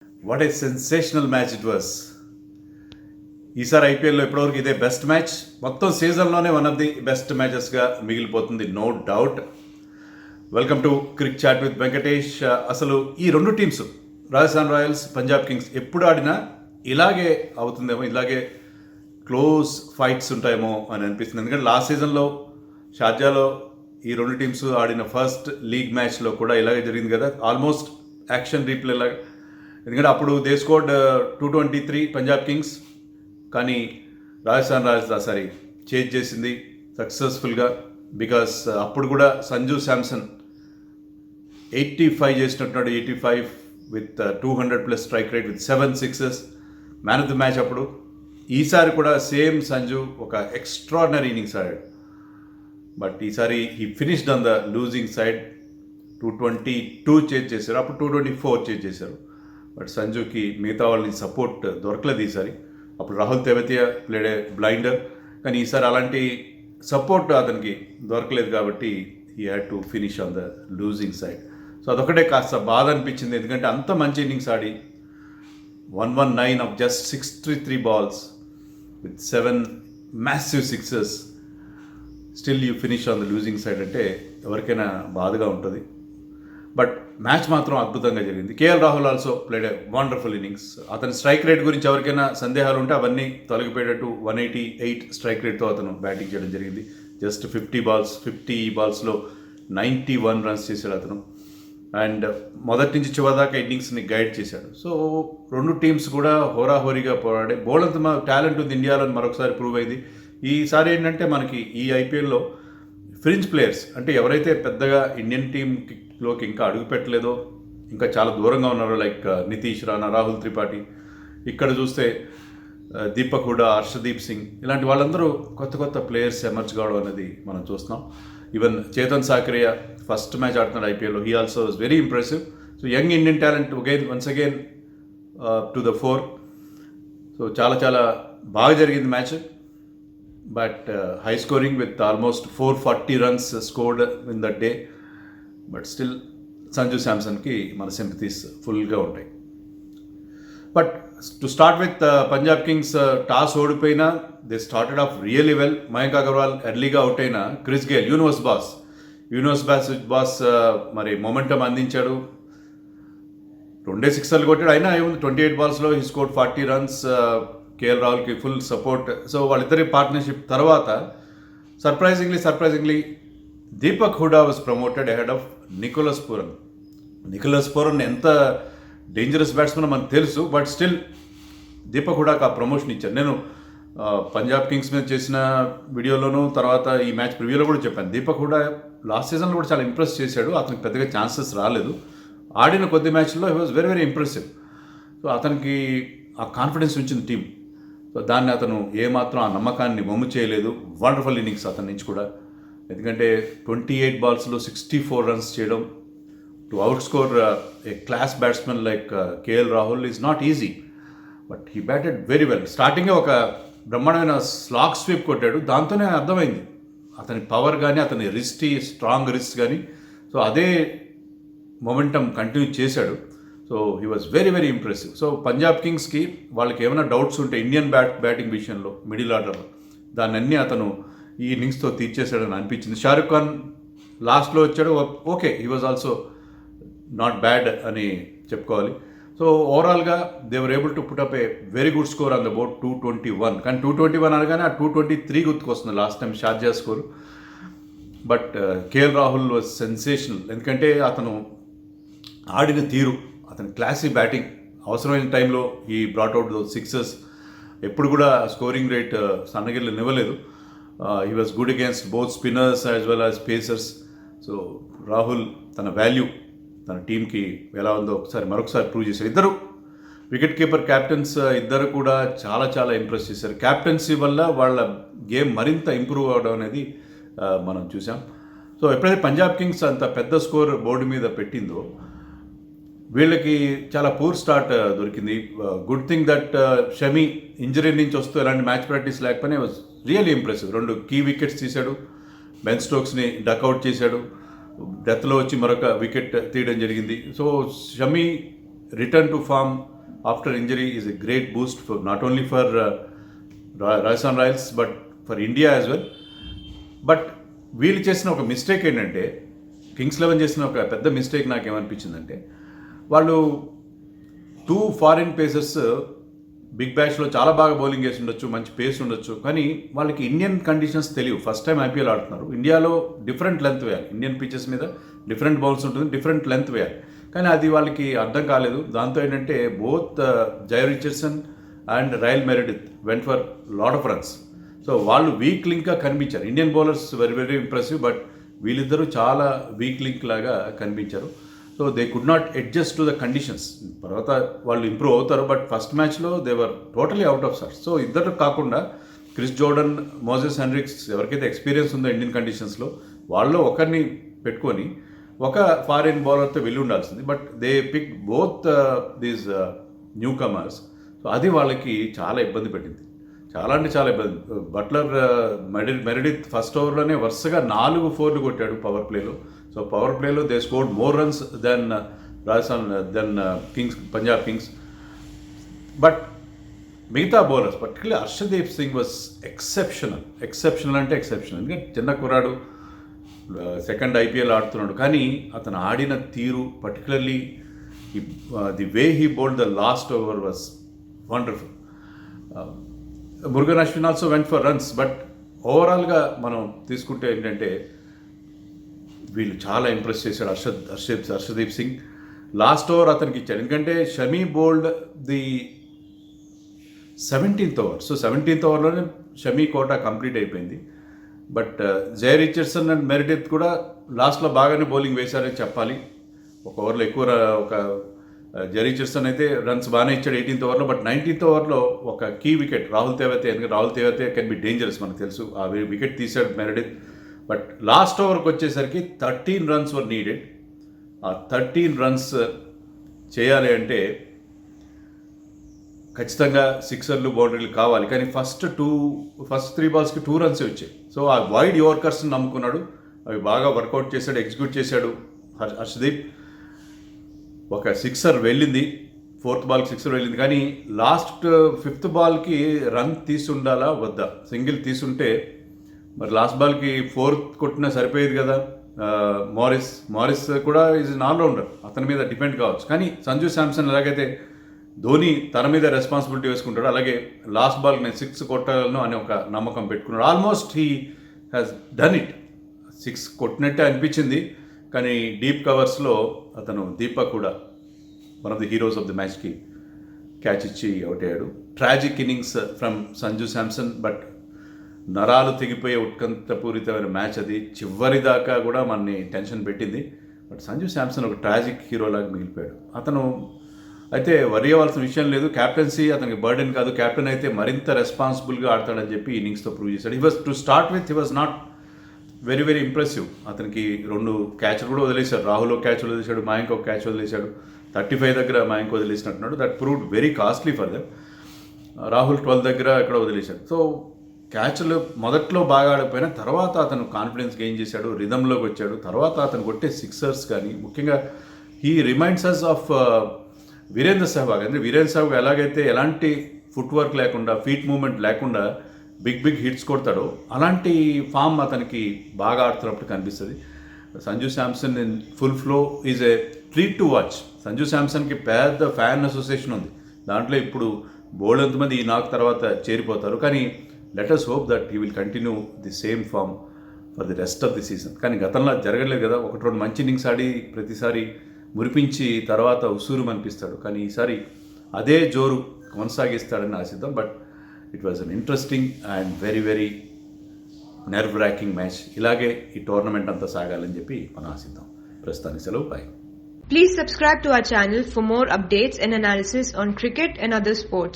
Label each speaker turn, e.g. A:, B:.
A: What a sensational match it was. ఈసారి ఐపీఎల్లో ఇప్పటివరకు ఇదే బెస్ట్ మ్యాచ్. మొత్తం సీజన్లోనే వన్ ఆఫ్ ది బెస్ట్ మ్యాచెస్గా మిగిలిపోతుంది, no doubt. Welcome to Cric Chat with Venkatesh. అసలు ఈ రెండు teams, Rajasthan Royals, Punjab Kings ఎప్పుడు ఆడినా ఇలాగే అవుతుందేమో, ఇలాగే క్లోజ్ ఫైట్స్ ఉంటాయేమో అని అనిపిస్తుంది. ఎందుకంటే లాస్ట్ సీజన్లో షార్జాలో ఈ రెండు టీమ్స్ ఆడిన ఫస్ట్ లీగ్ మ్యాచ్లో కూడా ఇలాగే జరిగింది కదా, ఆల్మోస్ట్ యాక్షన్ రీప్లే లాగా. ఎందుకంటే అప్పుడు దే స్కోర్డ్ 223 పంజాబ్ కింగ్స్, కానీ రాజస్థాన్ రాయల్స్ సారీ చేజ్ చేసింది సక్సెస్ఫుల్గా. బికాస్ అప్పుడు కూడా Sanju Samson 85 చేసినట్టున్నాడు, 85 with 200+ strike rate with 7 sixes, man of the match అప్పుడు. ఈసారి కూడా సేమ్ సంజు ఒక ఎక్స్ట్రాడినరీ ఇన్నింగ్స్ ఆడాడు. బట్ ఈసారి he finished on the losing side. 222 chase చేశారు, అప్పుడు 224 చేజ్ చేశారు. బట్ సంజుకి మిగతా వాళ్ళని సపోర్ట్ దొరకలేదు ఈసారి. అప్పుడు రాహుల్ తెవతియా ప్లేడ్ ఏ బ్లైండర్, కానీ ఈసారి అలాంటి సపోర్ట్ అతనికి దొరకలేదు కాబట్టి he had to finish on the losing side. So అదొకటే కాస్త బాధ అనిపించింది, ఎందుకంటే అంత మంచి innings Audi 119 of just 63 balls with 7 massive sixes, still you finish on the losing side అంటే ఎవరికైనా బాధగా ఉంటుంది. బట్ మ్యాచ్ మాత్రం అద్భుతంగా జరిగింది. KL Rahul also played a wonderful innings. అతని స్ట్రైక్ రేట్ గురించి ఎవరికైనా సందేహాలు ఉంటే అవన్నీ తొలగిపోయేటట్టు 188 స్ట్రైక్ రేట్తో అతను బ్యాటింగ్ చేయడం జరిగింది. జస్ట్ 50 బాల్స్లో 91 రన్స్ చేశాడు అతను. అండ్ మొదటి నుంచి చివరి దాకా ఇన్నింగ్స్ని గైడ్ చేశాడు. సో రెండు టీమ్స్ కూడా హోరాహోరీగా పోరాడే బౌలర్తో టాలెంట్ ఉంది ఇండియాలో మరొకసారి ప్రూవ్ అయింది. ఈసారి ఏంటంటే మనకి ఈ ఐపీఎల్లో ఫ్రింజ్ ప్లేయర్స్ అంటే ఎవరైతే పెద్దగా ఇండియన్ టీంలోకి ఇంకా అడుగు పెట్టలేదో, ఇంకా చాలా దూరంగా ఉన్నారో, లైక్ నితీష్ రాణా, రాహుల్ త్రిపాఠి, ఇక్కడ చూస్తే దీపక్ హుడా, హర్షదీప్ సింగ్, ఇలాంటి వాళ్ళందరూ కొత్త కొత్త ప్లేయర్స్ ఎమర్జ్ కావడం అనేది మనం చూస్తున్నాం. Even Chetan Sakariya first match ఆడుతున్నాడు ఐపీఎల్లో, he also is very impressive. So young Indian talent once again to the four. So చాలా చాలా బాగా జరిగింది match. But high scoring with almost 440 runs scored in that day. But still Sanju శాంసన్కి మన sympathies ఫుల్గా ఉంటాయి. But to start with Punjab kings, toss ఓడిపోయినా they started off really well. Mayank Agarwal ఎర్లీగా అవుట్ అయిన క్రిస్ గేల్ యూనివర్స్ బాస్ మరి మొమెంటం అందించాడు. 2 సిక్సర్లు కొట్టాడు, అయినా ఏముంది 28 బాల్స్లో హీ స్కోర్డ్ 40 రన్స్. కేఎల్ రాహుల్కి ఫుల్ సపోర్ట్. సో వాళ్ళిద్దరి పార్ట్నర్షిప్ తర్వాత surprisingly Deepak Hooda was promoted ahead of Nicholas Pooran. ఎంత డేంజరస్ బ్యాట్స్మెన్ మనకు తెలుసు, బట్ స్టిల్ దీపక్ హుడాకి ఆ ప్రమోషన్ ఇచ్చారు. నేను పంజాబ్ కింగ్స్ మీద చేసిన వీడియోలోనూ, తర్వాత ఈ మ్యాచ్ ప్రివ్యూలో కూడా చెప్పాను, దీపక్ హుడా లాస్ట్ సీజన్లో కూడా చాలా ఇంప్రెస్ చేశాడు. అతనికి పెద్దగా ఛాన్సెస్ రాలేదు. ఆడిన కొద్ది మ్యాచ్ల్లో he was very impressive. So అతనికి ఆ కాన్ఫిడెన్స్ ఉంచింది టీం. సో దాన్ని అతను ఏమాత్రం ఆ నమ్మకాన్ని వమ్ము చేయలేదు. వండర్ఫుల్ ఇన్నింగ్స్ అతని నుంచి కూడా. ఎందుకంటే 28 బాల్స్లో 64 రన్స్ చేయడం, to out score A class batsmen like KL Rahul is not easy. But he batted very well. స్టార్టింగే ఒక బ్రహ్మాండమైన స్లాగ్ స్వీప్ కొట్టాడు, దాంతోనే అర్థమైంది అతని పవర్ కానీ, అతని స్ట్రాంగ్ రిస్ట్ కానీ. సో అదే మొమెంటం కంటిన్యూ చేశాడు. So he was very impressive. So Punjab కింగ్స్కి వాళ్ళకి ఏమైనా డౌట్స్ ఉంటే ఇండియన్ బ్యాటింగ్ విషయంలో, మిడిల్ ఆర్డర్లో, దాన్ని అన్నీ అతను ఈ ఇన్నింగ్స్తో తీర్చేశాడని అనిపించింది. షారుఖ్ ఖాన్ లాస్ట్లో వచ్చాడు, okay, he was also not bad అని చెప్పుకోవాలి. సో ఓవరాల్గా they were able to put up a very good score on the board 221. కానీ 221 అనగానే ఆ 223 గుర్తుకొస్తుంది last time Sharjah score. But KL Rahul was sensational. ఎందుకంటే అతను ఆడిన తీరు, అతని క్లాసీ బ్యాటింగ్, అవసరమైన టైంలో ఈ బ్రాట్అవుట్ సిక్సెస్, ఎప్పుడు కూడా స్కోరింగ్ రేట్ సన్నగిల్లు నివ్వలేదు. He was good against both spinners as well as pacers. So Rahul తన వాల్యూ తన టీంకి ఎలా ఉందో మరొకసారి ప్రూవ్ చేశారు. ఇద్దరు వికెట్ కీపర్ క్యాప్టెన్స్ ఇద్దరు కూడా చాలా చాలా ఇంప్రెస్ చేశారు. క్యాప్టెన్సీ వల్ల వాళ్ళ గేమ్ మరింత ఇంప్రూవ్ అవ్వడం అనేది మనం చూసాం. సో ఎప్పుడైతే పంజాబ్ కింగ్స్ అంత పెద్ద స్కోర్ బోర్డు మీద పెట్టిందో, వీళ్ళకి చాలా పూర్ స్టార్ట్ దొరికింది. Good thing that Shami injury నుంచి వస్తూ ఎలాంటి మ్యాచ్ ప్రాక్టీస్ లేకపోయినా was really impressive. 2 key wickets తీశాడు, బెన్ స్టోక్స్ని డక్అవుట్ చేశాడు, డెత్లో వచ్చి మరొక వికెట్ తీయడం జరిగింది. So Shami return to form after injury is a great boost for not only for Rajasthan Royals but for India as well. But వీళ్ళు చేసిన ఒక మిస్టేక్ ఏంటంటే, కింగ్స్ 11 చేసిన ఒక పెద్ద మిస్టేక్ నాకేమనిపించిందంటే, వాళ్ళు 2 ఫారిన్ పేసర్స్ బిగ్ బ్యాష్లో చాలా బాగా బౌలింగ్ వేసి ఉండొచ్చు, మంచి పేస్ ఉండొచ్చు, కానీ వాళ్ళకి ఇండియన్ కండిషన్స్ తెలియవు. ఫస్ట్ టైం ఐపీఎల్ ఆడుతున్నారు. ఇండియాలో డిఫరెంట్ లెంత్ వేయాలి, ఇండియన్ పిచెస్ మీద డిఫరెంట్ బౌల్స్ ఉంటుంది, డిఫరెంట్ లెంత్ వేయాలి, కానీ అది వాళ్ళకి అర్థం కాలేదు. దాంతో ఏంటంటే both Jhye Richardson and Riley Meredith went for lot of runs. So వాళ్ళు వీక్ లింక్గా కనిపించారు. Indian bowlers very very impressive, but వీళ్ళిద్దరూ చాలా వీక్ లింక్ లాగా కనిపించారు. So they could not adjust to the conditions. తర్వాత వాళ్ళు ఇంప్రూవ్ అవుతారు, బట్ ఫస్ట్ మ్యాచ్లో they were totally out of sorts. So ఇద్దరు కాకుండా క్రిస్ జోర్డన్, మోజెస్ హెన్రిక్స్ ఎవరికైతే ఎక్స్పీరియన్స్ ఉందో ఇండియన్ కండిషన్స్లో, వాళ్ళు ఒకరిని పెట్టుకొని ఒక ఫారిన్ బౌలర్తో వెళ్ళి ఉండాల్సింది. But they pick both these newcomers. So అది వాళ్ళకి చాలా ఇబ్బంది పెట్టింది, చాలా అంటే చాలా ఇబ్బంది. బట్లర్ మెరిడిత్ ఫస్ట్ ఓవర్లోనే వరుసగా 4 4లు కొట్టాడు పవర్ ప్లేలో. సో పవర్ ప్లేలో they scored more runs than kings, Punjab kings. But మిగతా bowlers particularly Harshdeep Singh was exceptional అంటే ఎక్సెప్షనల్. ఎందుకంటే చిన్న కుర్రాడు, సెకండ్ ఐపీఎల్ ఆడుతున్నాడు, కానీ అతను ఆడిన తీరు, particularly the way he bowled the last over was wonderful. Murugan Ashwin also went for runs, but ఓవరాల్గా మనం తీసుకుంటే ఏంటంటే వీళ్ళు చాలా ఇంప్రెస్ చేశాడు హర్షదీప్ సింగ్. లాస్ట్ ఓవర్ అతనికి ఇచ్చాడు, ఎందుకంటే Shami bowled the 17th over. So 17th ఓవర్లోనే షమీ కోటా కంప్లీట్ అయిపోయింది. But Jhye Richardson and Meredith కూడా లాస్ట్లో బాగానే బౌలింగ్ వేశారని చెప్పాలి. ఒక ఓవర్లో ఎక్కువ ఒక జై రిచర్డ్సన్ అయితే రన్స్ బాగానే ఇచ్చాడు 18th ఓవర్లో. బట్ 19th ఓవర్లో ఒక కీ వికెట్ రాహుల్ తేవతే, ఎందుకంటే రాహుల్ తేవతే కెన్ బి డేంజరస్, మనకు తెలుసు. ఆ వికెట్ తీశాడు మెరిడిత్. బట్ లాస్ట్ ఓవర్కి వచ్చేసరికి 13 రన్స్ వర్ నీడెడ్. ఆ 13 రన్స్ చేయాలి అంటే ఖచ్చితంగా సిక్సర్లు, బౌండరీలు కావాలి, కానీ ఫస్ట్ 3 బాల్స్కి 2 రన్స్ వచ్చాయి. సో ఆ వైడ్ యోర్కర్స్ని నమ్ముకున్నాడు, అవి బాగా వర్కౌట్ చేశాడు, ఎగ్జిక్యూట్ చేశాడు హర్షదీప్. ఒక సిక్సర్ వెళ్ళింది, 4th బాల్కి సిక్సర్ వెళ్ళింది, కానీ లాస్ట్ 5th బాల్కి రన్ తీసుండాలా వద్దా? సింగిల్ తీసుంటే మరి లాస్ట్ బాల్కి 4th కొట్టినా సరిపోయేది కదా. మారిస్ కూడా ఈజ్ అన్ ఆల్రౌండర్, అతని మీద డిపెండ్ కావచ్చు. కానీ సంజు శాంసన్ ఎలాగైతే ధోని తన మీద రెస్పాన్సిబిలిటీ వేసుకుంటాడు, అలాగే లాస్ట్ బాల్కి నేను 6 కొట్టగలను అనే ఒక నమ్మకం పెట్టుకున్నాడు. Almost he has done it. 6 కొట్టినట్టే అనిపించింది, కానీ డీప్ కవర్స్లో అతను దీపక్ కూడా one of the heroes of the మ్యాచ్కి క్యాచ్ ఇచ్చి అవుట్ అయ్యాడు. Tragic innings from Sanju Samson, but నరాలు తెగిపోయే ఉత్కంఠపూరితమైన మ్యాచ్ అది. చివరి దాకా కూడా మనని టెన్షన్ పెట్టింది. బట్ సంజు శాంసన్ ఒక ట్రాజిక్ హీరోలాగా మిగిలిపోయాడు. అతను అయితే వరి అవ్వాల్సిన విషయం లేదు, క్యాప్టెన్సీ అతనికి బర్డెన్ కాదు. క్యాప్టెన్ అయితే మరింత రెస్పాన్సిబుల్గా ఆడతాడని చెప్పి ఇన్నింగ్స్తో ప్రూవ్ చేశాడు. He was to start with, he was not very very impressive. అతనికి 2 క్యాచ్లు కూడా వదిలేశాడు. రాహుల్ ఒక క్యాచ్ వదిలేశాడు, మయాంక్ ఒక క్యాచ్ వదిలేశాడు. 35 దగ్గర మయాంక్ వదిలేసినట్టున్నాడు. That proved very costly for them. Rahul 12 దగ్గర ఎక్కడ వదిలేశాడు. సో క్యాచ్లు మొదట్లో బాగా ఆడకపోయినా తర్వాత అతను కాన్ఫిడెన్స్ గెయిన్ చేశాడు, రిథంలోకి వచ్చాడు. తర్వాత అతను కొట్టే సిక్సర్స్ కానీ, ముఖ్యంగా he reminds us of Virender Sehwag. అంటే వీరేంద్ర సెహ్వాగ్ ఎలాగైతే ఎలాంటి ఫుట్ వర్క్ లేకుండా, ఫీట్ మూవ్మెంట్ లేకుండా బిగ్ హిట్స్ కొడతాడో, అలాంటి ఫామ్ అతనికి బాగా ఆడుతున్నప్పుడు కనిపిస్తుంది. Sanju Samson in full flow is a treat to watch. Sanju శాంసన్కి పెద్ద ఫ్యాన్ అసోసియేషన్ ఉంది. దాంట్లో ఇప్పుడు బోల్డ్ ఎంతమంది ఈ నాక్ తర్వాత చేరిపోతారు. కానీ let us hope that he will continue the same form for the rest of the season. కానీ గతంలో జరగలేదు కదా, 1-2 మంచి ఇన్నింగ్స్ ఆడి ప్రతిసారి మురిపించి తర్వాత ఉసూరు అనిపిస్తాడు. కానీ ఈసారి అదే జోరు కొనసాగిస్తాడని ఆశిద్దాం. But it was an interesting and very very nerve racking match. ఇలాగే ఈ టోర్నమెంట్ అంతా సాగాలని చెప్పి మనం ఆశిద్దాం. ప్రస్తుతానికి సెలవు, bye.
B: Please subscribe to our channel for more updates and analysis on cricket and other sports.